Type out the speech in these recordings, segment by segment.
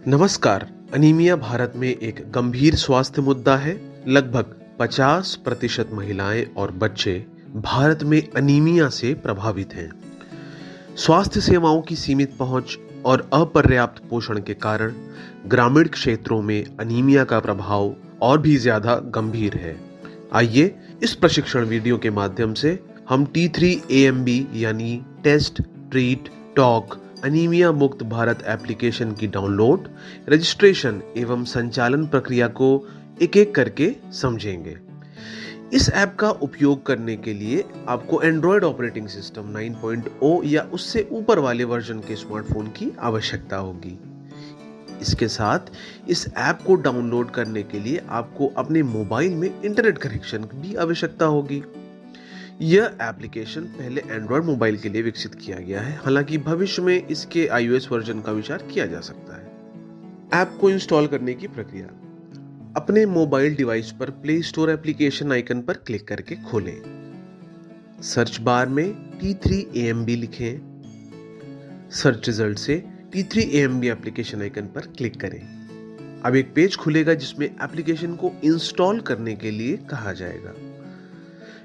नमस्कार। अनीमिया भारत में एक गंभीर स्वास्थ्य मुद्दा है। लगभग 50% महिलाएं और बच्चे भारत में अनीमिया से प्रभावित हैं। स्वास्थ्य सेवाओं की सीमित पहुंच और अपर्याप्त पोषण के कारण ग्रामीण क्षेत्रों में अनीमिया का प्रभाव और भी ज्यादा गंभीर है। आइए इस प्रशिक्षण वीडियो के माध्यम से हम T3AMB यानी टेस्ट, ट्रीट, टॉक अनीमिया मुक्त भारत एप्लीकेशन की डाउनलोड, रजिस्ट्रेशन एवं संचालन प्रक्रिया को एक एक करके समझेंगे। इस ऐप का उपयोग करने के लिए आपको एंड्रॉयड ऑपरेटिंग सिस्टम 9.0 या उससे ऊपर वाले वर्जन के स्मार्टफोन की आवश्यकता होगी। इसके साथ इस ऐप को डाउनलोड करने के लिए आपको अपने मोबाइल में इंटरनेट कनेक्शन की भी आवश्यकता होगी। यह एप्लीकेशन पहले एंड्रॉयड मोबाइल के लिए विकसित किया गया है, हालांकि भविष्य में इसके iOS वर्जन का विचार किया जा सकता है। ऐप को इंस्टॉल करने की प्रक्रिया: अपने मोबाइल डिवाइस पर प्ले स्टोर एप्लीकेशन आइकन पर क्लिक करके खोलें। सर्च बार में T3AMB लिखें। सर्च रिजल्ट से T3AMB एप्लीकेशन आइकन पर क्लिक करें। अब एक पेज खुलेगा जिसमें एप्लीकेशन को इंस्टॉल करने के लिए कहा जाएगा।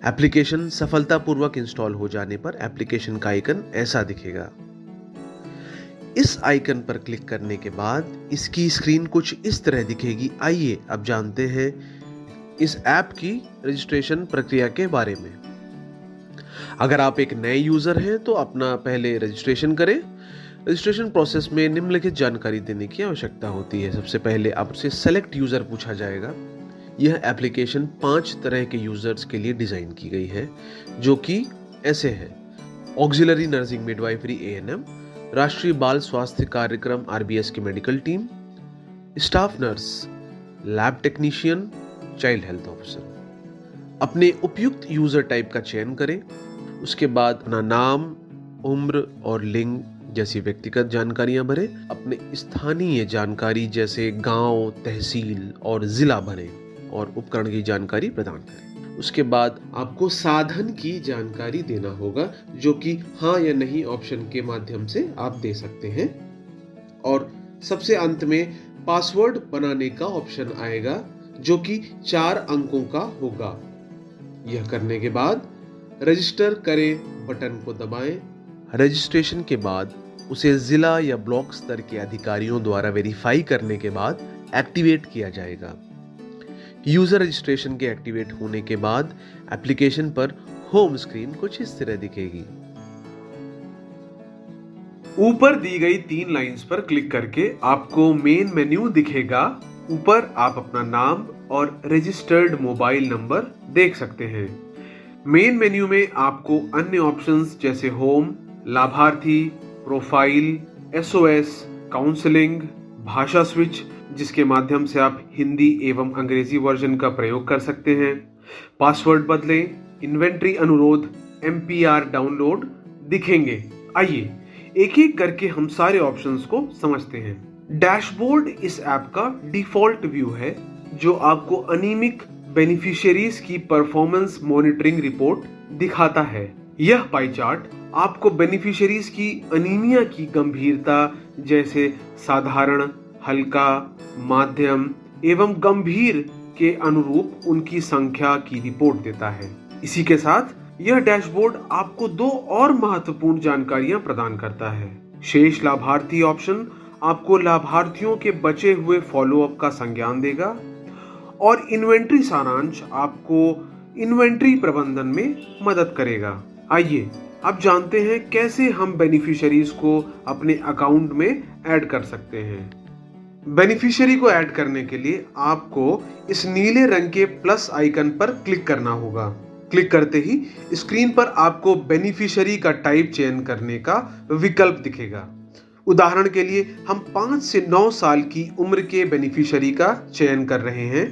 एप्लीकेशन सफलतापूर्वक इंस्टॉल हो जाने पर एप्लीकेशन का आइकन ऐसा दिखेगा। इस आइकन पर क्लिक करने के बाद इसकी स्क्रीन कुछ इस तरह दिखेगी। आइए अब जानते हैं इस ऐप की रजिस्ट्रेशन प्रक्रिया के बारे में। अगर आप एक नए यूजर हैं तो अपना पहले रजिस्ट्रेशन करें। रजिस्ट्रेशन प्रोसेस में निम्नलिखित जानकारी देने की आवश्यकता होती है। सबसे पहले आपसे सेलेक्ट यूजर पूछा जाएगा। यह एप्लीकेशन 5 तरह के यूजर्स के लिए डिजाइन की गई है, जो कि ऐसे हैं: ऑक्सिलरी नर्सिंग मिडवाइफरी ANM, राष्ट्रीय बाल स्वास्थ्य कार्यक्रम RBS की medical team, staff nurse, lab technician, child health officer. अपने उपयुक्त यूजर टाइप का चयन करें। उसके बाद अपना नाम, उम्र और लिंग जैसी व्यक्तिगत जानकारियां भरें। अपने स्थानीय जानकारी जैसे गांव, तहसील और जिला भरें और उपकरण की जानकारी प्रदान करें। उसके बाद आपको साधन की जानकारी देना होगा, जो कि हाँ या नहीं ऑप्शन के माध्यम से आप दे सकते हैं। और सबसे अंत में पासवर्ड बनाने का ऑप्शन आएगा, जो कि 4 अंकों का होगा। यह करने के बाद रजिस्टर करें बटन को दबाएं। रजिस्ट्रेशन के बाद उसे जिला या ब्लॉक स्तर के अधिकारियों द्वारा वेरीफाई करने के बाद एक्टिवेट किया जाएगा। यूजर रजिस्ट्रेशन के एक्टिवेट होने के बाद एप्लीकेशन पर होम स्क्रीन कुछ इस तरह दिखेगी। ऊपर दी गई 3 लाइंस पर क्लिक करके आपको मेन मेन्यू दिखेगा। ऊपर आप अपना नाम और रजिस्टर्ड मोबाइल नंबर देख सकते हैं। मेन मेन्यू में आपको अन्य ऑप्शंस जैसे होम, लाभार्थी, प्रोफाइल, SOS, काउंसलिंग, भाषा स्विच जिसके माध्यम से आप हिंदी एवं अंग्रेजी वर्जन का प्रयोग कर सकते हैं, पासवर्ड बदलें, इन्वेंट्री अनुरोध, MPR डाउनलोड दिखेंगे। आइए एक एक करके हम सारे ऑप्शंस को समझते हैं। डैशबोर्ड इस ऐप का डिफॉल्ट व्यू है, जो आपको अनीमिक बेनिफिशियरीज की परफॉर्मेंस मॉनिटरिंग रिपोर्ट दिखाता है। यह पाई चार्ट आपको बेनिफिशियरीज की अनीमिया की गंभीरता जैसे साधारण, हल्का, माध्यम एवं गंभीर के अनुरूप उनकी संख्या की रिपोर्ट देता है। इसी के साथ यह डैशबोर्ड आपको 2 और महत्वपूर्ण जानकारियां प्रदान करता है। शेष लाभार्थी ऑप्शन आपको लाभार्थियों के बचे हुए फॉलोअप का संज्ञान देगा और इन्वेंट्री सारांश आपको इन्वेंट्री प्रबंधन में मदद करेगा। आइए अब जानते हैं कैसे हम बेनिफिशियरीज को अपने अकाउंट में ऐड कर सकते हैं। बेनिफिशियरी को ऐड करने के लिए आपको इस नीले रंग के प्लस आइकन पर क्लिक करना होगा। क्लिक करते ही स्क्रीन पर आपको बेनिफिशियरी का टाइप चयन करने का विकल्प दिखेगा। उदाहरण के लिए हम 5 से 9 साल की उम्र के बेनिफिशियरी का चयन कर रहे हैं।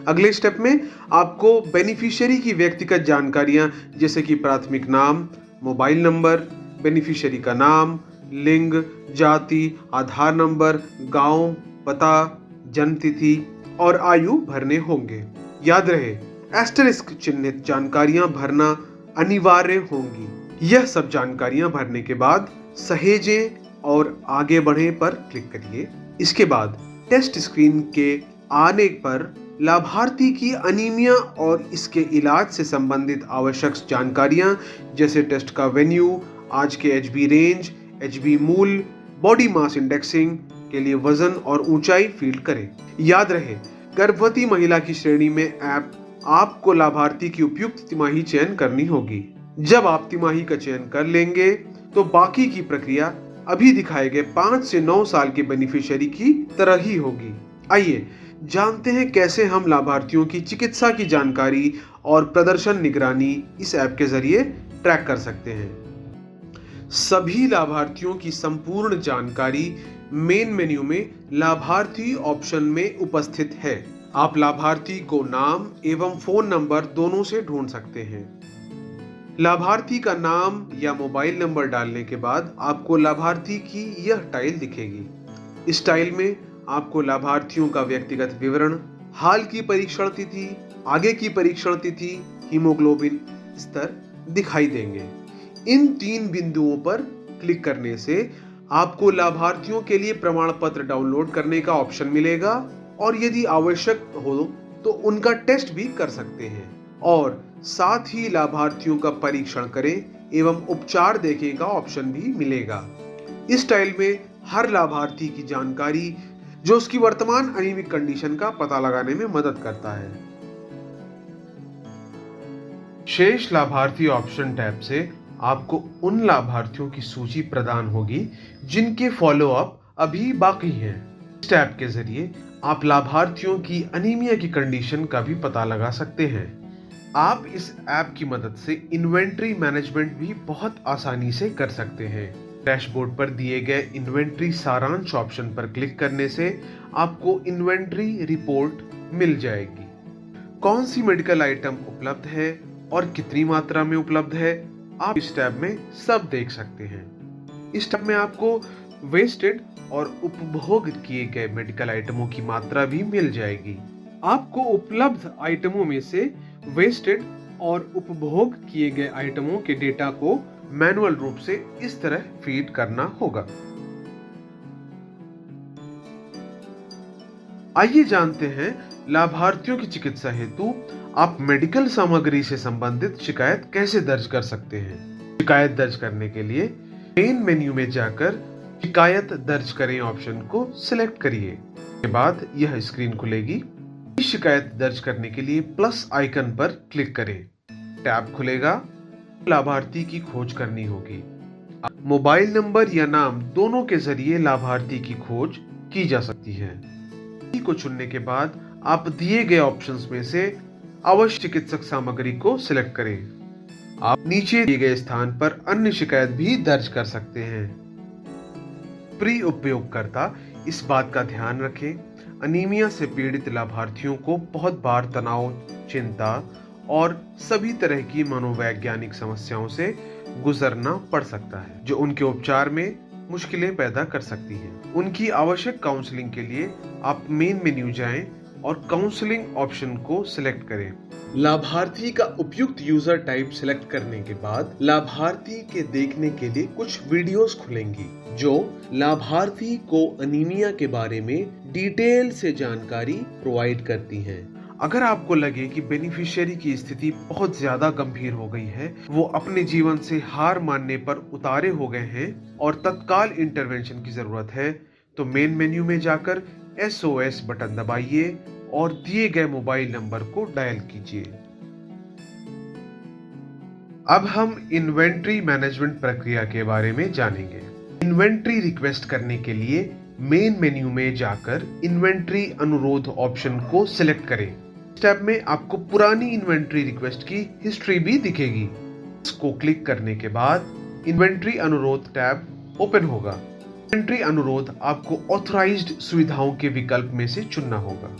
अगले स्टेप में आपको बेनिफिशियरी की व्यक्तिगत जानकारियां जैसे कि प्राथमिक नाम, मोबाइल नंबर, बेनिफिशियरी का नाम, लिंग, जाति, आधार नंबर, गांव, पता, जन्मतिथि और आयु भरने होंगे। याद रहे, एस्टेरिस्क चिन्हित जानकारियां भरना अनिवार्य होंगी। यह सब जानकारियां भरने के बाद सहेजें और आगे बढ़े पर क्लिक करिए। इसके बाद टेस्ट स्क्रीन के आने पर लाभार्थी की अनीमिया और इसके इलाज से संबंधित आवश्यक जानकारियां जैसे टेस्ट का वेन्यू, आज के एचबी रेंज, एचबी मूल्य, बॉडी मास इंडेक्सिंग के लिए वजन और ऊंचाई फीड करें। याद रहे, गर्भवती महिला की श्रेणी में ऐप आपको लाभार्थी की उपयुक्त तिमाही चयन करनी होगी। जब आप तिमाही का चयन कर लेंगे तो बाकी की प्रक्रिया अभी दिखाए गए 5 से 9 साल के बेनिफिशियरी की तरह ही होगी। आइए जानते हैं कैसे हम लाभार्थियों की चिकित्सा की जानकारी और प्रदर्शन निगरानी इस ऐप के जरिए ट्रैक कर सकते हैं। सभी लाभार्थियों की संपूर्ण जानकारी मेन मेन्यू में लाभार्थी ऑप्शन में उपस्थित है। आप लाभार्थी को नाम एवं फोन नंबर दोनों से ढूंढ सकते हैं। लाभार्थी का नाम या मोबाइल नंबर डालने के बाद आपको लाभार्थी की यह टाइल दिखेगी। इस टाइल में आपको लाभार्थियों का व्यक्तिगत विवरण, हाल की परीक्षण तिथि, आगे की परीक्षण तिथि, हीमोग्लोबिन स्तर दिखाई देंगे। इन 3 बिंदुओं पर क्लिक करने से आपको लाभार्थियों के लिए प्रमाण पत्र डाउनलोड करने का ऑप्शन मिलेगा और यदि आवश्यक हो तो उनका टेस्ट भी कर सकते हैं और साथ ही लाभार्थियों का परीक्षण करें एवं उपचार देखें का ऑप्शन भी मिलेगा। इस टाइल में हर लाभार्थी की जानकारी जो उसकी वर्तमान अनीमिक कंडीशन का पता लगाने में मदद करता है। शेष लाभार्थी ऑप्शन टैब से आपको उन लाभार्थियों की सूची प्रदान होगी जिनके फॉलोअप अभी बाकी हैं। इस टैब के जरिए आप लाभार्थियों की अनीमिया की कंडीशन का भी पता लगा सकते हैं। आप इस ऐप की मदद से इन्वेंट्री मैनेजमेंट भी बहुत आसानी से कर सकते हैं। डैशबोर्ड पर दिए गए इन्वेंट्री सारांश ऑप्शन पर क्लिक करने से आपको इन्वेंट्री रिपोर्ट मिल जाएगी। कौन सी मेडिकल आइटम उपलब्ध है और कितनी मात्रा में उपलब्ध है, आप इस टैब में सब देख सकते हैं। इस टैब में आपको वेस्टेड और उपभोग किए गए मेडिकल आइटमों की मात्रा भी मिल जाएगी। आपको उपलब्ध आइटमों में से वेस्टेड और उपभोग किए गए आइटमों के डेटा को मैनुअल रूप से इस तरह फीड करना होगा। आइए जानते हैं लाभार्थियों की चिकित्सा हेतु आप मेडिकल सामग्री से संबंधित शिकायत कैसे दर्ज कर सकते हैं। शिकायत दर्ज करने के लिए मेन मेन्यू में जाकर शिकायत दर्ज करें ऑप्शन को सिलेक्ट करिए। के बाद यह स्क्रीन खुलेगी। शिकायत दर्ज करने के लिए प्लस आइकन पर क्लिक करें। टैब खुलेगा। लाभार्थी की खोज करनी होगी। मोबाइल नंबर या नाम दोनों के जरिए लाभार्थी की खोज की जा सकती है। को चुनने के बाद आप दिए गए ऑप्शंस में से आवश्यक चिकित्सक सामग्री को सिलेक्ट करें। आप नीचे दिए गए स्थान पर अन्य शिकायत भी दर्ज कर सकते हैं। प्रिय उपयोगकर्ता, इस बात का ध्यान रखें, अनीमिया से पीड़ित लाभार्थियों को बहुत बार तनाव, चिंता और सभी तरह की मनोवैज्ञानिक समस्याओं से गुजरना पड़ सकता है जो उनके उपचार में मुश्किलें पैदा कर सकती हैं। उनकी आवश्यक काउंसलिंग के लिए आप मेन मेन्यू जाएं और काउंसलिंग ऑप्शन को सिलेक्ट करें। लाभार्थी का उपयुक्त यूजर टाइप सिलेक्ट करने के बाद लाभार्थी के देखने के लिए कुछ वीडियोस खुलेंगी जो लाभार्थी को अनीमिया के बारे में डिटेल से जानकारी प्रोवाइड करती हैं। अगर आपको लगे कि बेनिफिशियरी की स्थिति बहुत ज्यादा गंभीर हो गई है, वो अपने जीवन से हार मानने पर उतारे हो गए हैं और तत्काल इंटरवेंशन की जरूरत है, तो मेन मेन्यू में जाकर SOS बटन दबाइए और दिए गए मोबाइल नंबर को डायल कीजिए। अब हम इन्वेंट्री मैनेजमेंट प्रक्रिया के बारे में जानेंगे। इन्वेंट्री रिक्वेस्ट करने के लिए मेन मेन्यू में जाकर इन्वेंट्री अनुरोध ऑप्शन को सिलेक्ट करें। इस टैब में आपको पुरानी इन्वेंट्री रिक्वेस्ट की हिस्ट्री भी दिखेगी। इसको क्लिक करने के बाद इन्वेंट्री अनुरोध टैब ओपन होगा। इन्वेंट्री अनुरोध आपको ऑथराइज्ड सुविधाओं के विकल्प में से चुनना होगा।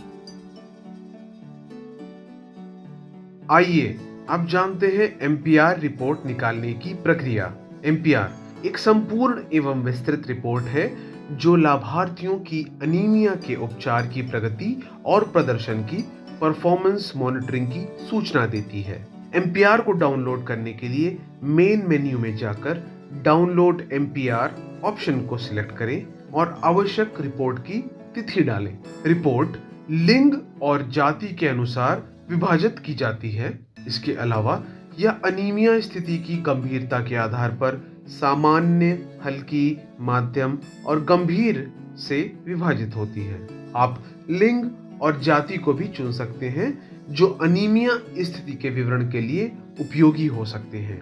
आइए अब जानते हैं MPR रिपोर्ट निकालने की प्रक्रिया। MPR एक संपूर्ण एवं विस्तृत रिपोर्ट है जो लाभार्थियों की अनीमिया के उपचार की प्रगति और प्रदर्शन की परफॉर्मेंस मॉनिटरिंग की सूचना देती है। MPR को डाउनलोड करने के लिए मेन मेन्यू में जाकर डाउनलोड MPR ऑप्शन को सिलेक्ट करें और आवश्यक रिपोर्ट की तिथि डालें। रिपोर्ट लिंग और जाति के अनुसार विभाजित की जाती है। इसके अलावा यह अनीमिया स्थिति की गंभीरता के आधार पर सामान्य, हल्की, माध्यम और गंभीर से विभाजित होती है। आप लिंग और जाति को भी चुन सकते हैं जो अनीमिया स्थिति के विवरण के लिए उपयोगी हो सकते हैं।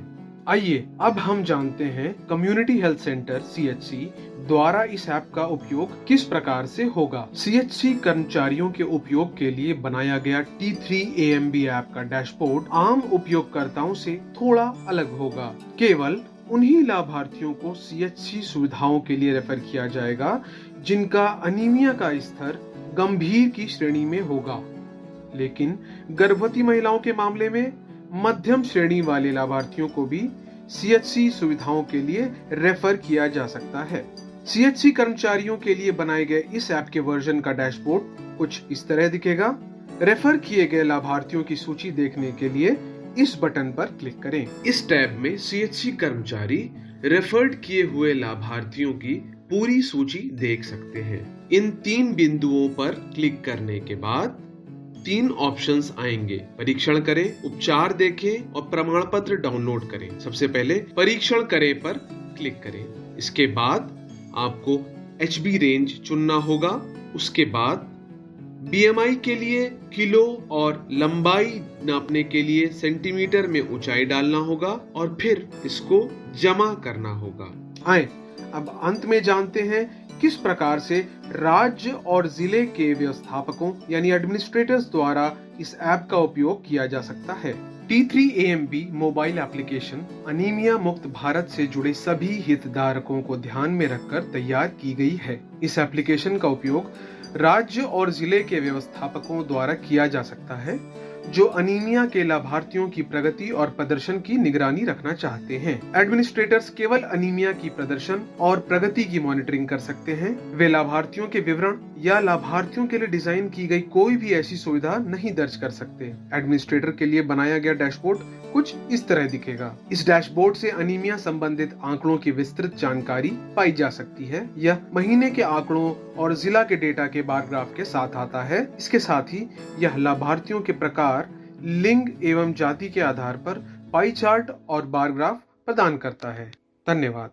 आइए अब हम जानते हैं कम्युनिटी हेल्थ सेंटर CHC द्वारा इस ऐप का उपयोग किस प्रकार से होगा। CHC कर्मचारियों के उपयोग के लिए बनाया गया T3AMB ऐप का डैशबोर्ड आम उपयोगकर्ताओं से थोड़ा अलग होगा। केवल उन्हीं लाभार्थियों को CHC सुविधाओं के लिए रेफर किया जाएगा जिनका अनीमिया का स्तर गंभीर की श्रेणी में होगा, लेकिन गर्भवती महिलाओं के मामले में मध्यम श्रेणी वाले लाभार्थियों को भी CHC सुविधाओं के लिए रेफर किया जा सकता है। CHC कर्मचारियों के लिए बनाए गए इस ऐप के वर्जन का डैशबोर्ड कुछ इस तरह दिखेगा। रेफर किए गए लाभार्थियों की सूची देखने के लिए इस बटन पर क्लिक करें। इस टैब में CHC कर्मचारी रेफर्ड किए हुए लाभार्थियों की पूरी सूची देख सकते हैं। इन 3 बिंदुओं पर क्लिक करने के बाद 3 ऑप्शंस आएंगे। परीक्षण करें, उपचार देखें और प्रमाण पत्र डाउनलोड करें। सबसे पहले परीक्षण करें पर क्लिक करें। इसके बाद आपको HB रेंज चुनना होगा। उसके बाद BMI के लिए किलो और लंबाई नापने के लिए सेंटीमीटर में ऊंचाई डालना होगा और फिर इसको जमा करना होगा। आए अब अंत में जानते हैं किस प्रकार से राज्य और जिले के व्यवस्थापकों यानी एडमिनिस्ट्रेटर्स द्वारा इस ऐप का उपयोग किया जा सकता है। T3AMB मोबाइल एप्लीकेशन अनीमिया मुक्त भारत से जुड़े सभी हितधारकों को ध्यान में रखकर तैयार की गई है। इस एप्लीकेशन का उपयोग राज्य और जिले के व्यवस्थापकों द्वारा किया जा सकता है जो अनीमिया के लाभार्थियों की प्रगति और प्रदर्शन की निगरानी रखना चाहते हैं। एडमिनिस्ट्रेटर्स केवल अनीमिया की प्रदर्शन और प्रगति की मॉनिटरिंग कर सकते हैं। वे लाभार्थियों के विवरण या लाभार्थियों के लिए डिजाइन की गई कोई भी ऐसी सुविधा नहीं दर्ज कर सकते। एडमिनिस्ट्रेटर के लिए बनाया गया डैशबोर्ड कुछ इस तरह दिखेगा। इस डैशबोर्ड से अनीमिया संबंधित आंकड़ों की विस्तृत जानकारी पाई जा सकती है। यह महीने के आंकड़ों और जिला के डेटा के बार ग्राफ के साथ आता है। इसके साथ ही यह लाभार्थियों के प्रकार, लिंग एवं जाति के आधार पर पाई चार्ट और बार ग्राफ प्रदान करता है। धन्यवाद।